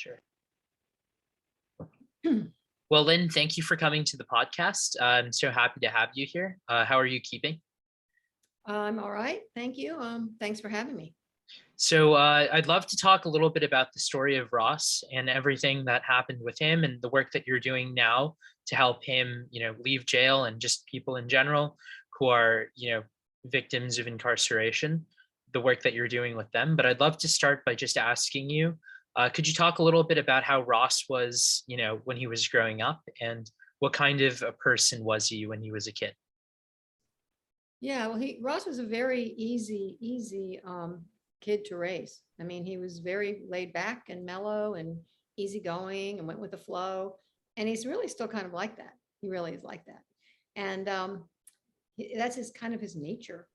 Sure. Well, Lyn, thank you for coming to the podcast. I'm so happy to have you here. How are you keeping? I'm all right. Thank you. Thanks for having me. So I'd love to talk a little bit about the story of Ross and everything that happened with him and the work that you're doing now to help him, leave jail and just people in general who are, victims of incarceration, the work that you're doing with them. But I'd love to start by just asking you, could you talk a little bit about how Ross was, when he was growing up and what kind of a person was he when he was a kid? Yeah, well, Ross was a very easy kid to raise. I mean, he was very laid back and mellow and easygoing and went with the flow. And he's really still kind of like that. He really is like that. And that's his kind of his nature,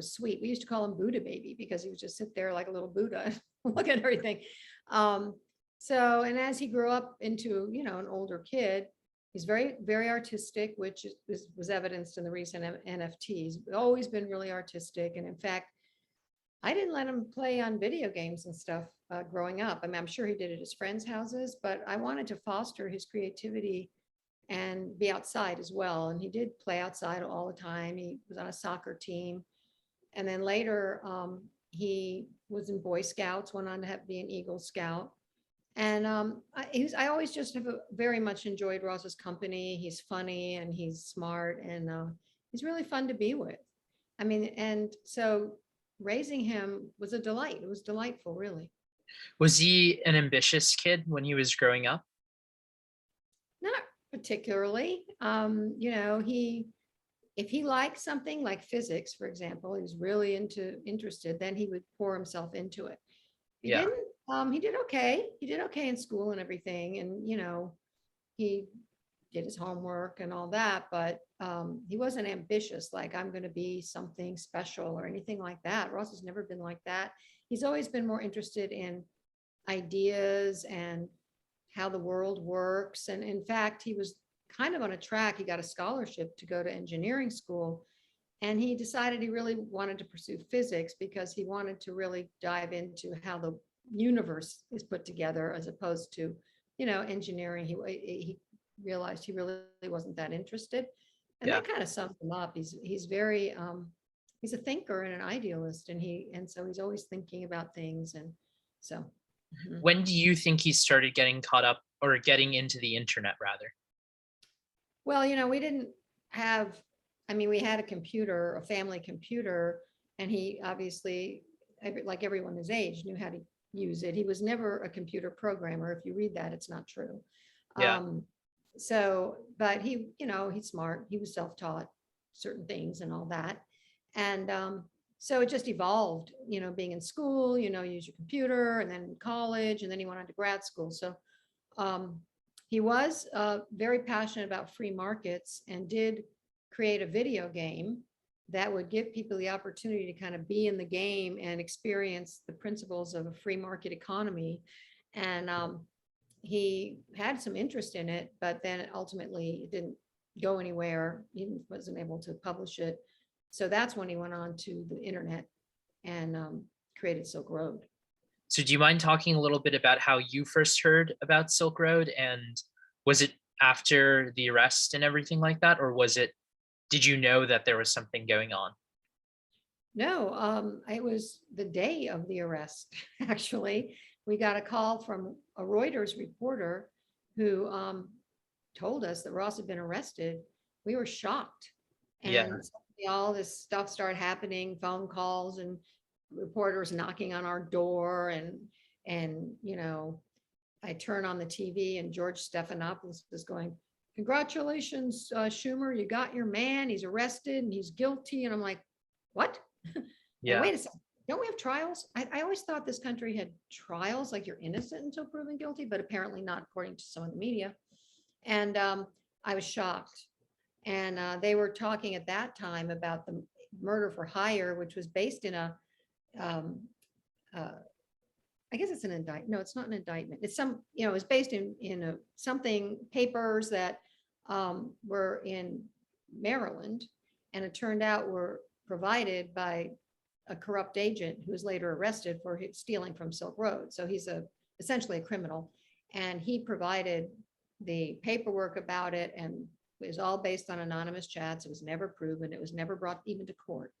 sweet. We used to call him Buddha baby because he would just sit there like a little Buddha and look at everything. And as he grew up into, an older kid, he's very artistic, which was evidenced in the recent NFTs. Always been really artistic. And in fact, I didn't let him play on video games and stuff growing up. I mean, I'm sure he did at his friends' houses, but I wanted to foster his creativity and be outside as well. And he did play outside all the time. He was on a soccer team. And then later, he was in Boy Scouts, went on to be an Eagle Scout. And I always just have very much enjoyed Ross's company. He's funny and he's smart and he's really fun to be with. I mean, and so raising him was a delight. It was delightful, really. Was he an ambitious kid when he was growing up? Not particularly. If he liked something like physics, for example, he was really interested, then he would pour himself into it. He Yeah. didn't, he did okay. He did okay in school and everything. And, he did his homework and all that, but he wasn't ambitious, like I'm going to be something special or anything like that. Ross has never been like that. He's always been more interested in ideas and how the world works. And in fact, he was kind of on a track. He got a scholarship to go to engineering school. And he decided he really wanted to pursue physics because he wanted to really dive into how the universe is put together as opposed to, engineering. He realized he really wasn't that interested. And Yeah. that kind of sums him up. He's very he's a thinker and an idealist, and so he's always thinking about things. And so When do you think he started getting caught up or getting into the internet rather? Well, we didn't have, I mean, we had a family computer, and he obviously, like everyone his age, knew how to use it. He was never a computer programmer. If you read that, it's not true. Yeah. But he's smart. He was self-taught certain things and all that. And so it just evolved, being in school, use your computer, and then college, and then he went on to grad school. So um, he was very passionate about free markets and did create a video game that would give people the opportunity to kind of be in the game and experience the principles of a free market economy. And he had some interest in it, but then ultimately it didn't go anywhere. He wasn't able to publish it. So that's when he went on to the internet and created Silk Road. So do you mind talking a little bit about how you first heard about Silk Road, and was it after the arrest and everything like that, or did you know that there was something going on? No, it was the day of the arrest, actually. We got a call from a Reuters reporter who told us that Ross had been arrested. We were shocked. Yeah. And all this stuff started happening, phone calls and reporters knocking on our door. And I turn on the TV and George Stephanopoulos was going, "Congratulations, Schumer, you got your man. He's arrested and he's guilty." And I'm like, what? And Yeah. wait a second, don't we have trials? I always thought this country had trials, like you're innocent until proven guilty, but apparently not according to some of the media. And I was shocked. And they were talking at that time about the murder for hire, which was based in um, I guess it's an indictment. No, it's not an indictment. It's it was based in something papers that were in Maryland, and it turned out were provided by a corrupt agent who was later arrested for stealing from Silk Road. So he's essentially a criminal. And he provided the paperwork about it, and it was all based on anonymous chats. It was never proven. It was never brought even to court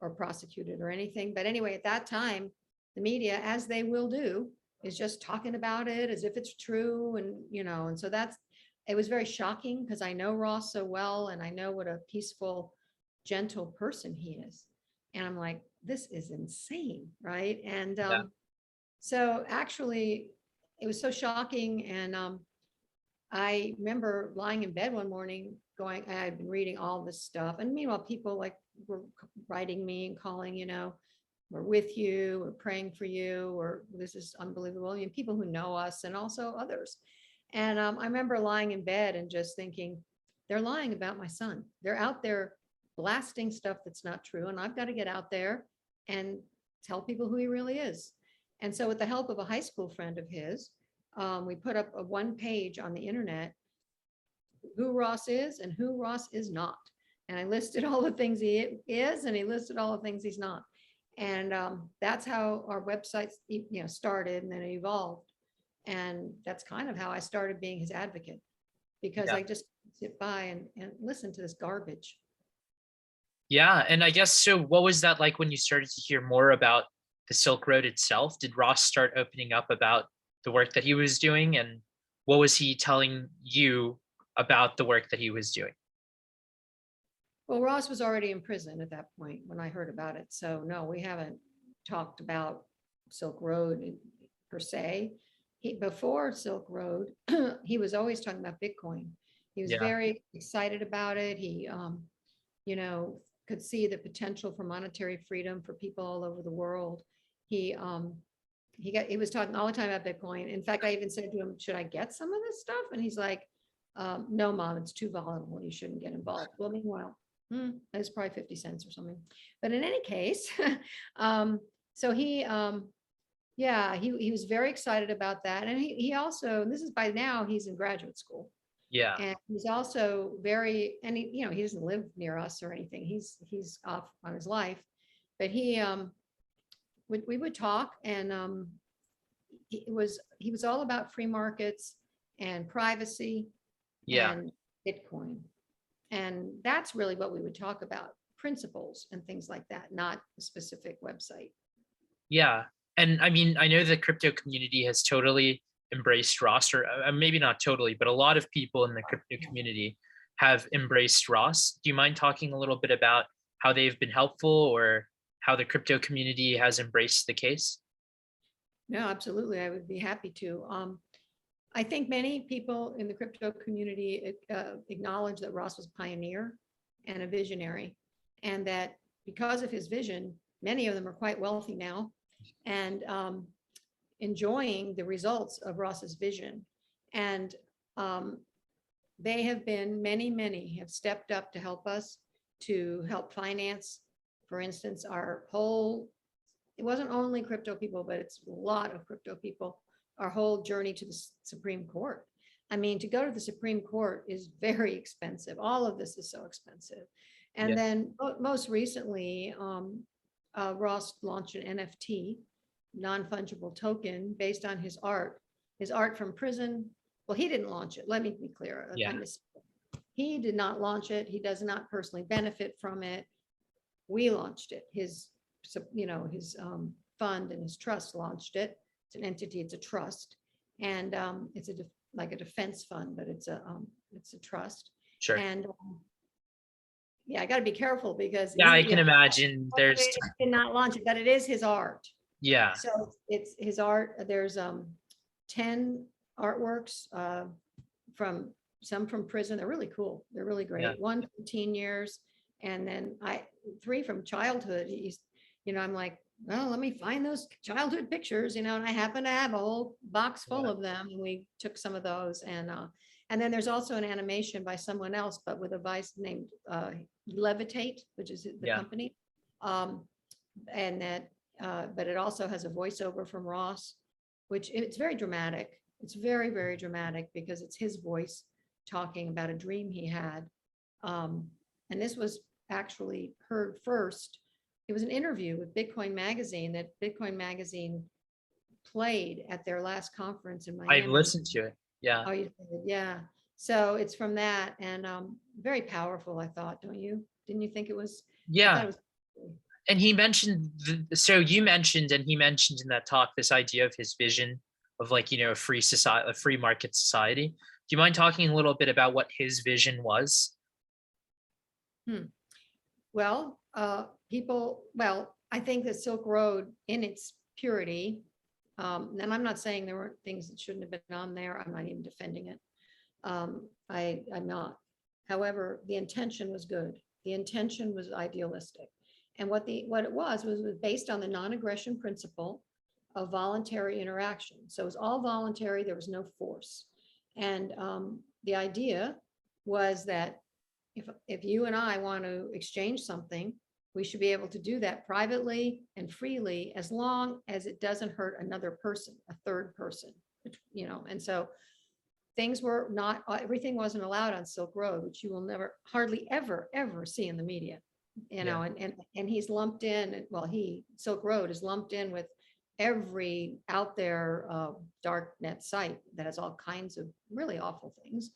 or prosecuted or anything. But anyway, at that time, the media, as they will do, is just talking about it as if it's true. And, and so it was very shocking because I know Ross so well, and I know what a peaceful, gentle person he is. And I'm like, this is insane, right? And Yeah. so actually, it was so shocking. And I remember lying in bed one morning going, I had been reading all this stuff. And meanwhile, people like were writing me and calling, we're with you, we're praying for you, or this is unbelievable. People who know us and also others. And I remember lying in bed and just thinking, they're lying about my son. They're out there blasting stuff that's not true. And I've got to get out there and tell people who he really is. And so with the help of a high school friend of his, we put up a one page on the internet, who Ross is and who Ross is not. And I listed all the things he is, and he listed all the things he's not. And that's how our website, started, and then it evolved. And that's kind of how I started being his advocate, because Yeah. I just sit by and listen to this garbage. Yeah. And I guess, so what was that like when you started to hear more about the Silk Road itself? Did Ross start opening up about the work that he was doing? And what was he telling you about the work that he was doing? Well, Ross was already in prison at that point when I heard about it. So no, we haven't talked about Silk Road per se. Before Silk Road, he was always talking about Bitcoin. He was Yeah. very excited about it. He, could see the potential for monetary freedom for people all over the world. He was talking all the time about Bitcoin. In fact, I even said to him, should I get some of this stuff? And he's like, no, Mom, it's too volatile. You shouldn't get involved. Well, meanwhile, it's probably 50 cents or something. But in any case, so he was very excited about that. And he also, this is by now, he's in graduate school. Yeah. And he's also and he doesn't live near us or anything. He's off on his life, but we would talk, and he was all about free markets and privacy Yeah. and Bitcoin. And that's really what we would talk about, principles and things like that, not a specific website. Yeah. And I mean, I know the crypto community has totally embraced Ross, or maybe not totally, but a lot of people in the crypto community have embraced Ross. Do you mind talking a little bit about how they've been helpful, or how the crypto community has embraced the case? No, absolutely. I would be happy to. I think many people in the crypto community acknowledge that Ross was a pioneer and a visionary, and that because of his vision, many of them are quite wealthy now and enjoying the results of Ross's vision. And they have been, many have stepped up to help us, to help finance, for instance, it wasn't only crypto people, but it's a lot of crypto people, our whole journey to the Supreme Court. I mean, to go to the Supreme Court is very expensive. All of this is so expensive. And Yeah. then most recently, Ross launched an NFT, non-fungible token, based on his art from prison. Well, he didn't launch it. Let me be clear. Yeah. He did not launch it. He does not personally benefit from it. We launched it. His fund and his trust launched it. It's an entity. It's a trust, and it's like a defense fund, but it's a trust. Sure. And yeah, I got to be careful because Yeah, I can imagine there's. did not launch it, but it is his art. Yeah. So it's his art. There's 10 artworks from prison. They're really cool. They're really great. Yeah. One from teen years, and then 3 from childhood. I'm like, well, let me find those childhood pictures, and I happen to have a whole box full Yeah. of them, and we took some of those. And then there's also an animation by someone else, but with a vice named Levitate, which is the company. And that, but it also has a voiceover from Ross, which it's very dramatic. It's very, very dramatic because it's his voice talking about a dream he had. And this was actually heard first. It was an interview with Bitcoin Magazine that Bitcoin Magazine played at their last conference in I've Miami. listened to it. Yeah. Oh, you did, yeah. So it's from that, and very powerful, I thought, don't you? Didn't you think it was? I thought Yeah. it was. And he mentioned, so you mentioned, and he mentioned in that talk, this idea of his vision of like, a free society, a free market society. Do you mind talking a little bit about what his vision was? Hmm. Well, well, I think the Silk Road in its purity, and I'm not saying there weren't things that shouldn't have been on there. I'm not even defending it. I'm not. However, the intention was good. The intention was idealistic. And what it was based on the non-aggression principle of voluntary interaction. So it was all voluntary, there was no force. And the idea was that if you and I want to exchange something, we should be able to do that privately and freely as long as it doesn't hurt another person, a third person, and so things were not, everything wasn't allowed on Silk Road, which you will never, hardly ever, ever see in the media, Yeah. and he's lumped in, well, Silk Road is lumped in with every out there dark net site that has all kinds of really awful things.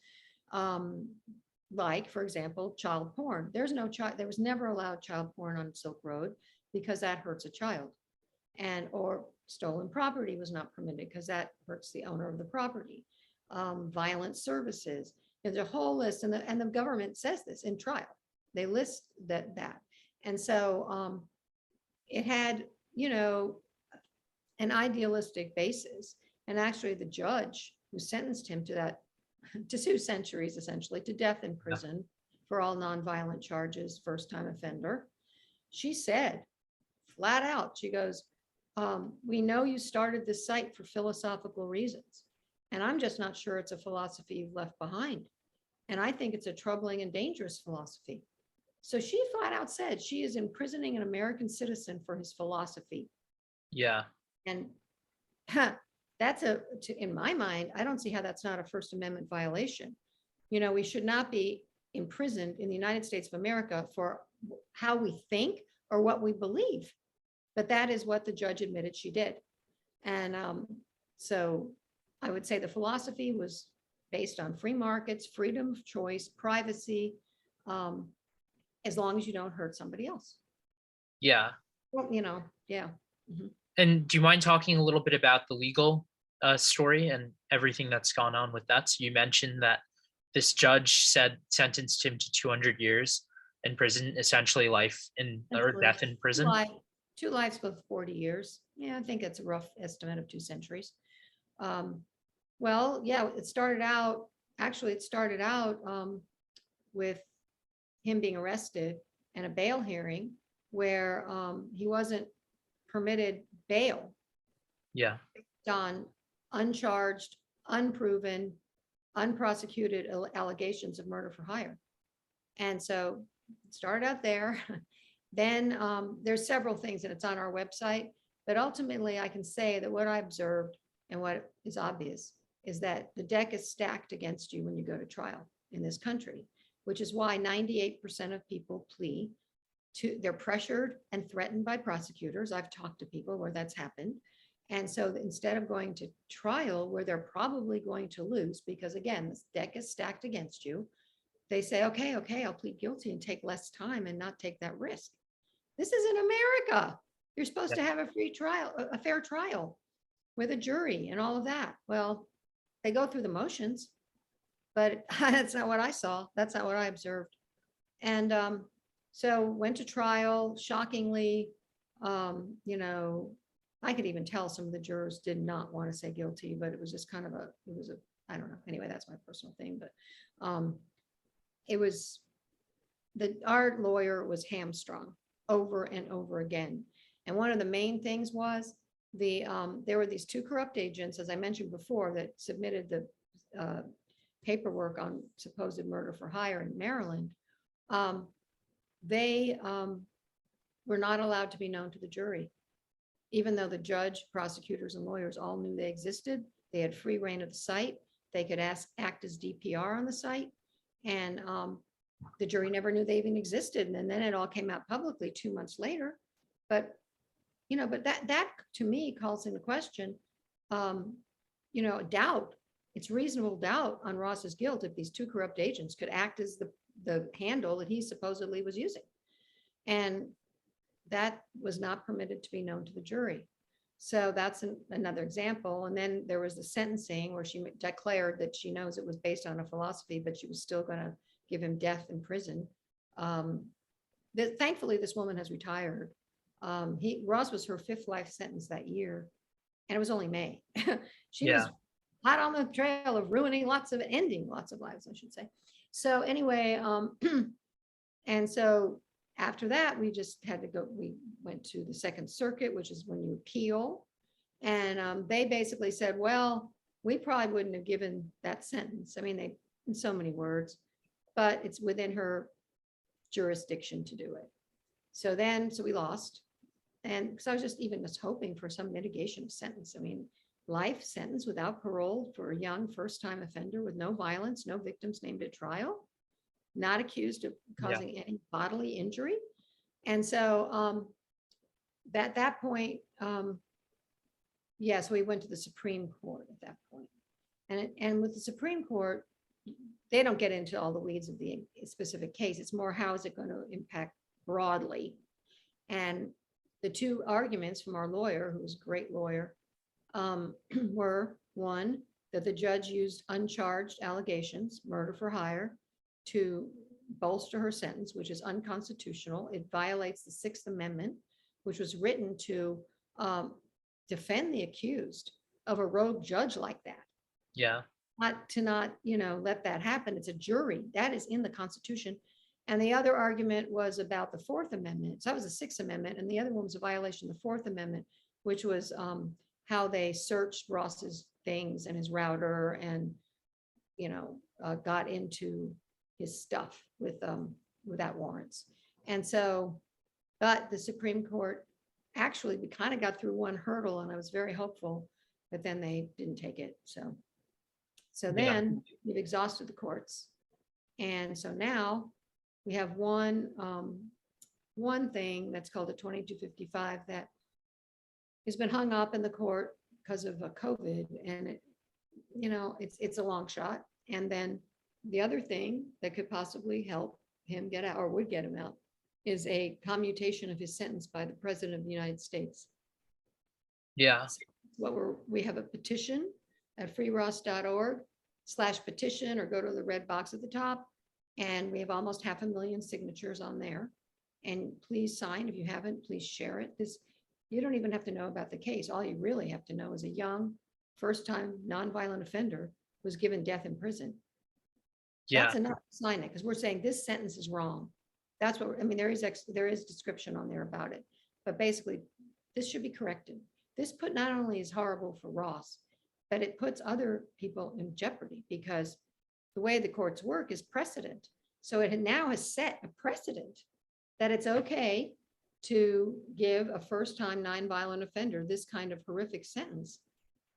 Like, for example, child porn. There was never allowed child porn on Silk Road because that hurts a child. Or stolen property was not permitted because that hurts the owner of the property. Violent services. There's a whole list, and the government says this in trial. They list that. And so it had, an idealistic basis. And actually the judge who sentenced him to that, to 2 centuries, essentially, to death in prison for all nonviolent charges, first time offender. She said flat out, she goes, we know you started this site for philosophical reasons, and I'm just not sure it's a philosophy you've left behind. And I think it's a troubling and dangerous philosophy. So she flat out said she is imprisoning an American citizen for his philosophy. Yeah. And in my mind, I don't see how that's not a First Amendment violation. We should not be imprisoned in the United States of America for how we think or what we believe. But that is what the judge admitted she did. And so I would say the philosophy was based on free markets, freedom of choice, privacy, as long as you don't hurt somebody else. Yeah. Well, yeah. Mhm. And do you mind talking a little bit about the legal story and everything that's gone on with that? So you mentioned that this judge sentenced him to 200 years in prison, essentially life in or Essentially, death in prison. two lives with 40 years. Yeah, I think it's a rough estimate of 2 centuries. Well, yeah, it started out with him being arrested and a bail hearing where he wasn't permitted bail Yeah. on uncharged, unproven, unprosecuted allegations of murder for hire. And so it started out there. Then there's several things, and it's on our website. But ultimately, I can say that what I observed and what is obvious is that the deck is stacked against you when you go to trial in this country, which is why 98% of people plea to, they're pressured and threatened by prosecutors. I've talked to people where that's happened. And so instead of going to trial where they're probably going to lose, because again, this deck is stacked against you, they say, okay, I'll plead guilty and take less time and not take that risk. This is in America. You're supposed to have a free trial, a fair trial with a jury and all of that. Well, they go through the motions, but that's not what I saw. That's not what I observed. And so went to trial, shockingly, I could even tell some of the jurors did not want to say guilty, but it was just kind of I don't know. Anyway, that's my personal thing, but it was our lawyer was hamstrung over and over again. And one of the main things was there were these 2 corrupt agents, as I mentioned before, that submitted the paperwork on supposed murder for hire in Maryland. They were not allowed to be known to the jury, even though the judge, prosecutors, and lawyers all knew they existed. They had free reign of the site. They could act as DPR on the site. And the jury never knew they even existed. And then it all came out publicly 2 months later. But that to me calls into question um, doubt. It's reasonable doubt on Ross's guilt if these two corrupt agents could act as the handle that he supposedly was using. And that was not permitted to be known to the jury. So that's another example. And then there was the sentencing where she declared that she knows it was based on a philosophy, but she was still going to give him death in prison. Thankfully, this woman has retired. Ross was her 5th life sentence that year, and it was only May. She Yeah. was hot on the trail of ending lots of lives, I should say. So anyway, and so after that, we just had to go. We went to the Second Circuit, which is when you appeal, and they basically said, "Well, we probably wouldn't have given that sentence. I mean, they in so many words, but it's within her jurisdiction to do it." So we lost, and because I was just hoping for some mitigation of sentence. I mean, life sentence without parole for a young first-time offender with no violence, no victims named at trial, not accused of causing any bodily injury. And so at that point, so we went to the Supreme Court at that point. And with the Supreme Court, they don't get into all the weeds of the specific case. It's more, how is it going to impact broadly? And the two arguments from our lawyer, who was a great lawyer, were, one, that the judge used uncharged allegations, murder for hire, to bolster her sentence, which is unconstitutional. It violates the Sixth Amendment, which was written to defend the accused of a rogue judge like that. Yeah. Not let that happen. It's a jury. That is in the Constitution. And the other argument was about the Fourth Amendment. So that was the Sixth Amendment. And the other one was a violation of the Fourth Amendment, which was how they searched Ross's things and his router and, got into his stuff without warrants. And so, but the Supreme Court, actually, we kind of got through one hurdle, and I was very hopeful, but then they didn't take it. So then we've exhausted the courts. And so now we have one thing that's called a 2255 that has been hung up in the court because of COVID, and it's a long shot. And then the other thing that could possibly help him get out, or would get him out, is a commutation of his sentence by the President of the United States. Yeah. So we have a petition at freeross.org/petition, or go to the red box at the top, and we have almost 500,000 signatures on there. And please sign. If you haven't, please share it. You don't even have to know about the case. All you really have to know is a young, first-time nonviolent offender was given death in prison. Yeah. That's enough to sign it, because we're saying this sentence is wrong. That's what there is description on there about it, but basically this should be corrected. This not only is horrible for Ross, but it puts other people in jeopardy, because the way the courts work is precedent. So it now has set a precedent that it's okay to give a first-time nonviolent offender this kind of horrific sentence.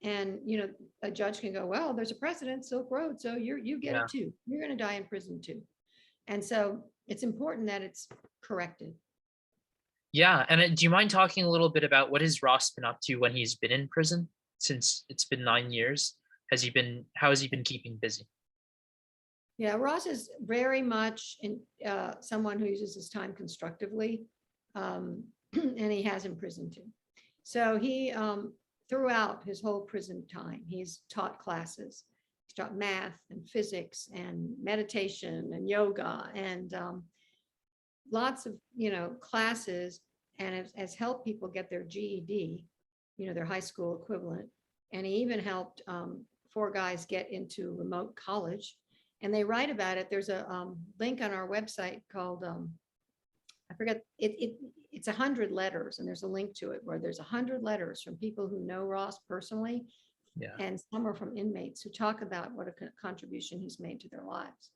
And, a judge can go, well, there's a precedent, Silk Road, so you get it too. You're going to die in prison too. And so it's important that it's corrected. Yeah. And do you mind talking a little bit about what has Ross been up to when he's been in prison, since it's been 9 years? How has he been keeping busy? Yeah, Ross is very much someone who uses his time constructively, and he has in prison too. So he, throughout his whole prison time, he's taught classes. He's taught math and physics and meditation and yoga and lots of, classes, and has helped people get their GED, their high school equivalent. And he even helped 4 guys get into remote college. And they write about it. There's a link on our website called, I forget, it's 100 letters, and there's a link to it where there's 100 letters from people who know Ross personally. Yeah. And some are from inmates who talk about what a contribution he's made to their lives.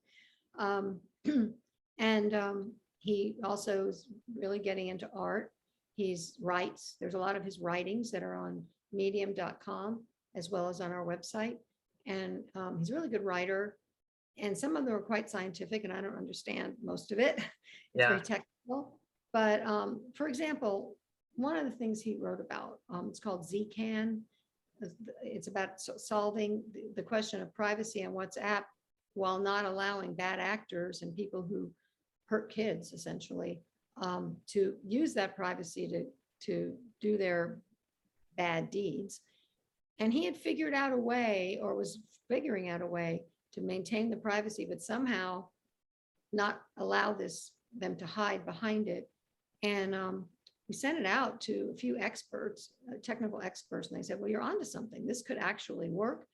He also is really getting into art. He writes. There's a lot of his writings that are on medium.com as well as on our website. And he's a really good writer. And some of them are quite scientific, and I don't understand most of it. It's very technical. But for example, one of the things he wrote about, it's called ZCAN, it's about solving the question of privacy on WhatsApp while not allowing bad actors and people who hurt kids essentially to use that privacy to do their bad deeds. And he had figured out a way, or was figuring out a way, to maintain the privacy, but somehow not allow them to hide behind it. And we sent it out to a few experts, technical experts, and they said, well, you're onto something. This could actually work,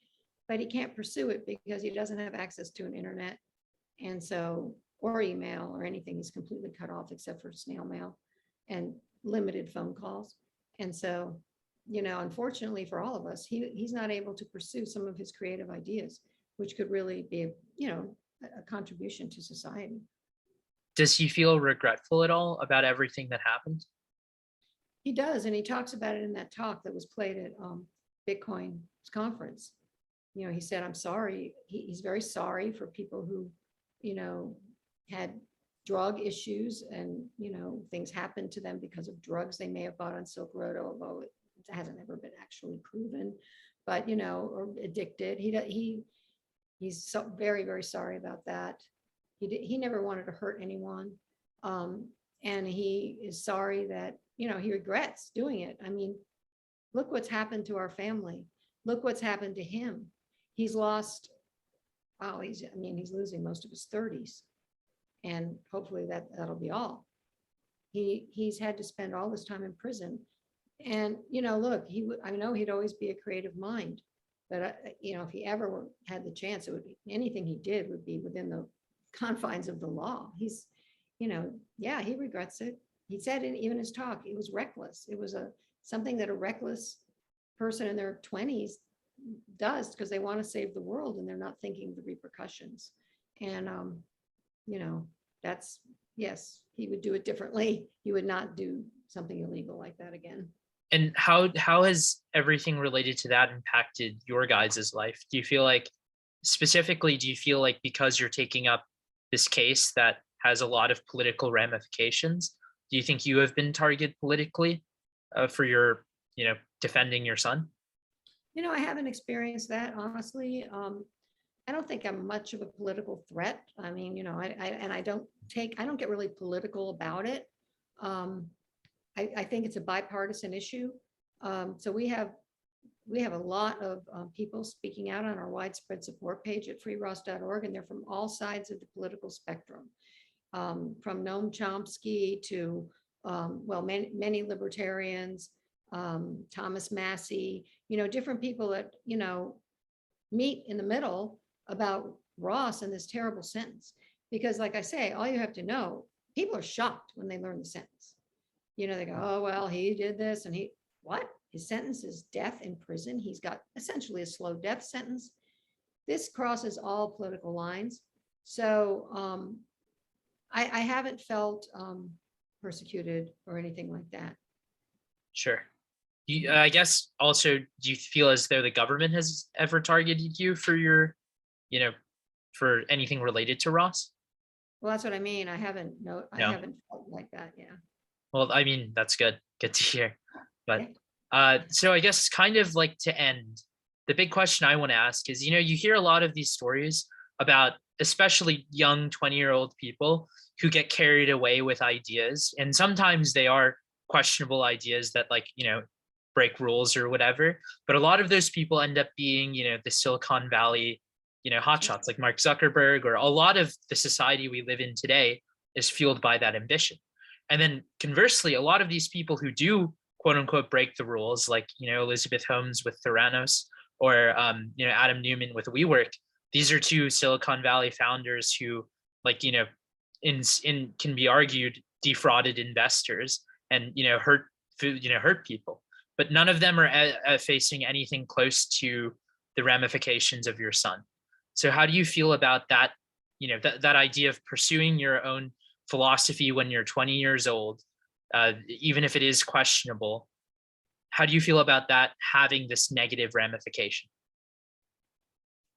but he can't pursue it because he doesn't have access to an internet. And so, or email or anything, he's completely cut off except for snail mail and limited phone calls. And so, unfortunately for all of us, he's not able to pursue some of his creative ideas, which could really be, a contribution to society. Does he feel regretful at all about everything that happened? He does, and he talks about it in that talk that was played at Bitcoin's conference. He said, I'm sorry. He's very sorry for people who, had drug issues and, things happened to them because of drugs they may have bought on Silk Road, although it hasn't ever been actually proven, but, or addicted. He's so very, very sorry about that. He never wanted to hurt anyone. And he is sorry that, he regrets doing it. I mean, look what's happened to our family. Look what's happened to him. He's lost, he's losing most of his 30s. And hopefully that'll be all. He's had to spend all this time in prison. And, look, I know he'd always be a creative mind, but, if he ever had the chance, it would be anything he did would be within the confines of the law. He's, yeah, he regrets it. He said in even his talk, it was reckless. It was something that a reckless person in their 20s does because they want to save the world and they're not thinking of the repercussions. And, that's, yes, he would do it differently. He would not do something illegal like that again. And how has everything related to that impacted your guys' life? Do you feel like, specifically, because you're taking up this case that has a lot of political ramifications, do you think you have been targeted politically for your, defending your son? I haven't experienced that, honestly. I don't think I'm much of a political threat. I mean, I don't get really political about it. I think it's a bipartisan issue. So we have a lot of people speaking out on our widespread support page at freeross.org, and they're from all sides of the political spectrum, from Noam Chomsky to, many libertarians, Thomas Massey, different people that, meet in the middle about Ross and this terrible sentence. Because like I say, all you have to know, people are shocked when they learn the sentence. They go, oh, well, he did this and what? His sentence is death in prison. He's got essentially a slow death sentence. This crosses all political lines. So I haven't felt persecuted or anything like that. Sure. I guess also, do you feel as though the government has ever targeted you for your, for anything related to Ross? Well, that's what I mean. I haven't No. felt like that. Yeah. Well, that's good. Good to hear. But Yeah. so I guess kind of like to end, the big question I want to ask is, you hear a lot of these stories about especially young 20-year-old people who get carried away with ideas. And sometimes they are questionable ideas that break rules or whatever. But a lot of those people end up being, the Silicon Valley, hotshots like Mark Zuckerberg, or a lot of the society we live in today is fueled by that ambition. And then conversely, a lot of these people who do quote unquote break the rules, like, Elizabeth Holmes with Theranos, or, Adam Newman with WeWork, these are two Silicon Valley founders who, can be argued defrauded investors and, hurt people. But none of them are facing anything close to the ramifications of your son. So how do you feel about that, that idea of pursuing your own philosophy when you're 20 years old, even if it is questionable? How do you feel about that having this negative ramification?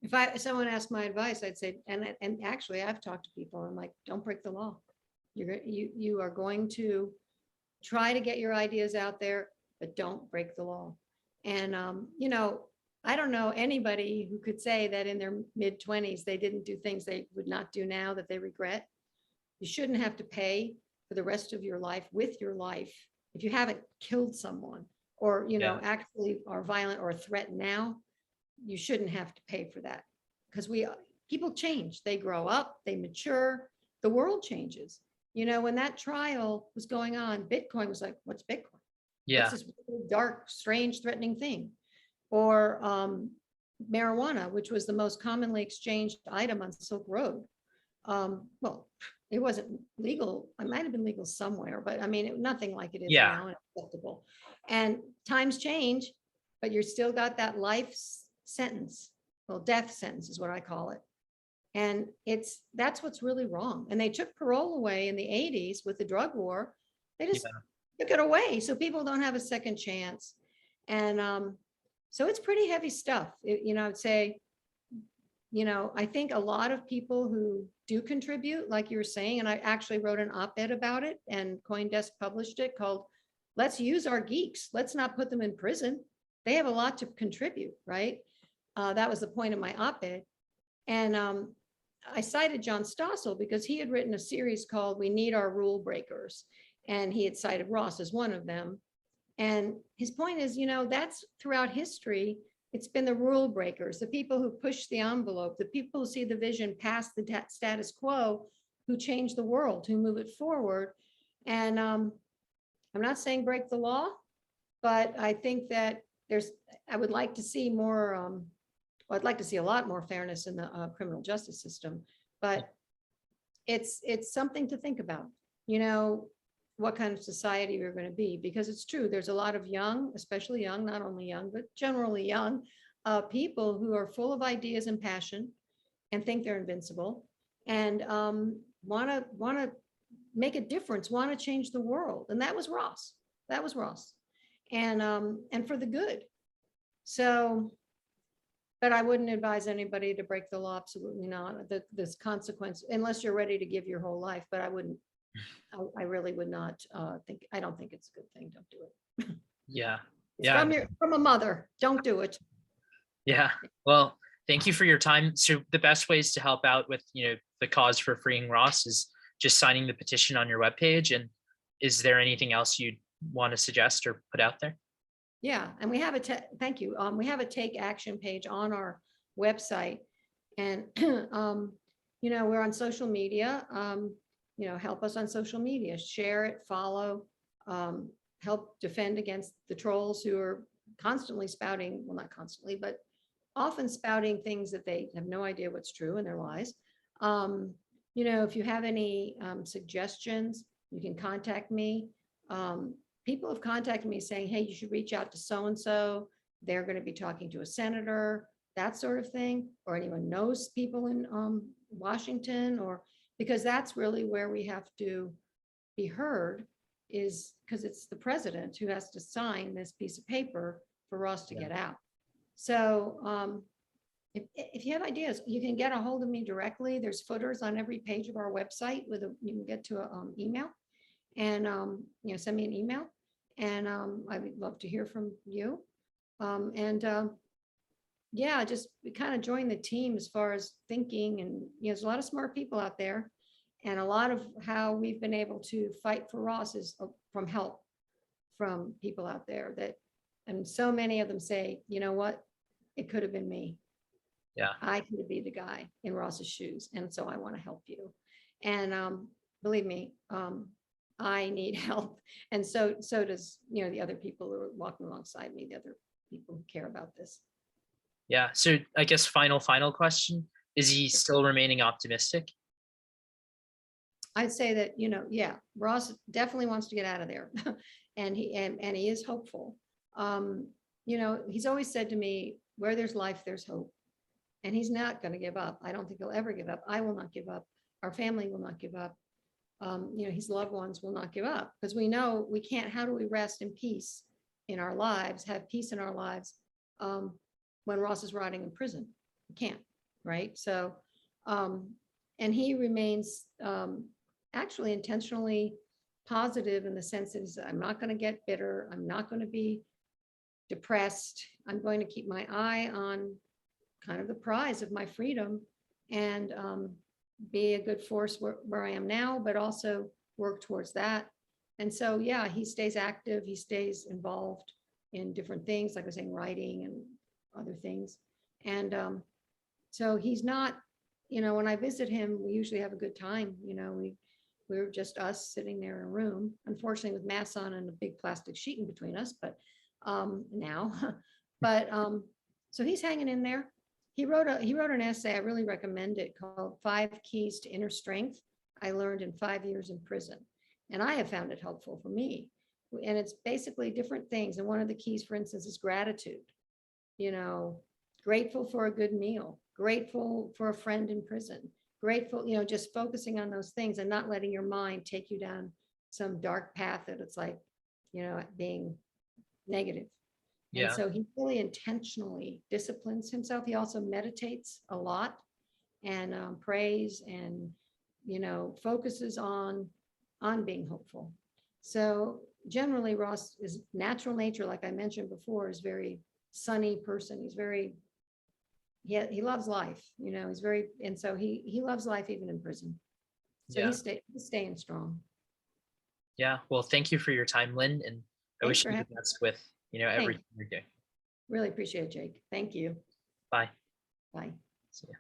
If someone asked my advice, I'd say, and actually I've talked to people, I'm like, don't break the law. You are going to try to get your ideas out there, but don't break the law. And, I don't know anybody who could say that in their mid-20s, they didn't do things they would not do now that they regret. You shouldn't have to pay for the rest of your life with your life if you haven't killed someone or, Yeah. actually are violent or a threat now. You shouldn't have to pay for that because people change, they grow up, they mature, the world changes. When that trial was going on, Bitcoin was like, what's Bitcoin? What's Yeah. this dark, strange, threatening thing? Or marijuana, which was the most commonly exchanged item on Silk Road. Well, it wasn't legal. It might have been legal somewhere, but I mean, nothing like it is Yeah. now and acceptable. And times change, but you're still got that life sentence. Well, death sentence is what I call it. And that's what's really wrong. And they took parole away in the 80s with the drug war. They just Yeah. took it away so people don't have a second chance. And so it's pretty heavy stuff. I'd say, I think a lot of people who do contribute, like you were saying, and I actually wrote an op-ed about it and CoinDesk published it called, Let's Use Our Geeks. Let's not put them in prison. They have a lot to contribute, right? That was the point of my op-ed. And I cited John Stossel because he had written a series called We Need Our Rule Breakers. And he had cited Ross as one of them. And his point is, that's throughout history. It's been the rule breakers, the people who push the envelope, the people who see the vision past the status quo, who change the world, who move it forward. And I'm not saying break the law, but I think that I would like to see more, I'd like to see a lot more fairness in the criminal justice system, but it's something to think about, what kind of society we're going to be, because it's true. There's a lot of young, especially young, not only young, but generally young people who are full of ideas and passion and think they're invincible and want to make a difference, want to change the world. And that was Ross. And for the good. So, but I wouldn't advise anybody to break the law. Absolutely not. This consequence, unless you're ready to give your whole life, but I wouldn't. I really would not I don't think it's a good thing. Don't do it. Yeah. It's Yeah. from a mother. Don't do it. Yeah. Well, thank you for your time. So the best ways to help out with, the cause for freeing Ross is just signing the petition on your webpage. And is there anything else you'd want to suggest or put out there? Yeah, and we have thank you. We have a take action page on our website, and we're on social media. Help us on social media, share it, follow, help defend against the trolls who are constantly spouting, well, not constantly, but often spouting things that they have no idea what's true and they're lies. If you have any suggestions, you can contact me. People have contacted me saying, hey, you should reach out to so-and-so. They're going to be talking to a senator, that sort of thing, or anyone knows people in Washington, or because that's really where we have to be heard, is because it's the president who has to sign this piece of paper for Ross to get out. So if you have ideas, you can get a hold of me directly. There's footers on every page of our website you can get to an email and send me an email, and I would love to hear from you. Just kind of join the team as far as thinking, and there's a lot of smart people out there, and a lot of how we've been able to fight for Ross is from help from people out there and so many of them say, you know what, it could have been me. Yeah. I could be the guy in Ross's shoes, and so I want to help you. And believe me, I need help, and so does the other people who are walking alongside me, the other people who care about this. Yeah. So I guess final question, is he still remaining optimistic? I'd say that, Ross definitely wants to get out of there and he is hopeful. He's always said to me, where there's life, there's hope. And he's not going to give up. I don't think he'll ever give up. I will not give up. Our family will not give up. His loved ones will not give up, because we know we can't. How do we rest in peace in our lives, have peace in our lives when Ross is rotting in prison? We can't, right? So, and he remains actually intentionally positive in the sense that I'm not going to get bitter. I'm not going to be depressed. I'm going to keep my eye on kind of the prize of my freedom, and be a good force where I am now, but also work towards that. And so, yeah, he stays active. He stays involved in different things, like I was saying, writing and other things. And so he's not, when I visit him, we usually have a good time. We're just us sitting there in a room, unfortunately with masks on and a big plastic sheet in between us, but now, but so he's hanging in there. He wrote an essay, I really recommend it, called 5 Keys to Inner Strength I Learned in 5 Years in Prison. And I have found it helpful for me. And it's basically different things. And one of the keys, for instance, is gratitude. Grateful for a good meal, grateful for a friend in prison, grateful, just focusing on those things and not letting your mind take you down some dark path that it's like, being negative. And Yeah. so he really intentionally disciplines himself. He also meditates a lot and prays and, focuses on being hopeful. So generally, Ross is natural nature, like I mentioned before, is very sunny person. He's very, he loves life, he's very, and so he loves life even in prison. So Yeah. he's staying strong. Yeah. Well, thank you for your time, Lyn, and I Thanks wish for you the having me. best with, Thanks. everything you're doing. Really appreciate it, Jake. Thank you. Bye. Bye. See ya.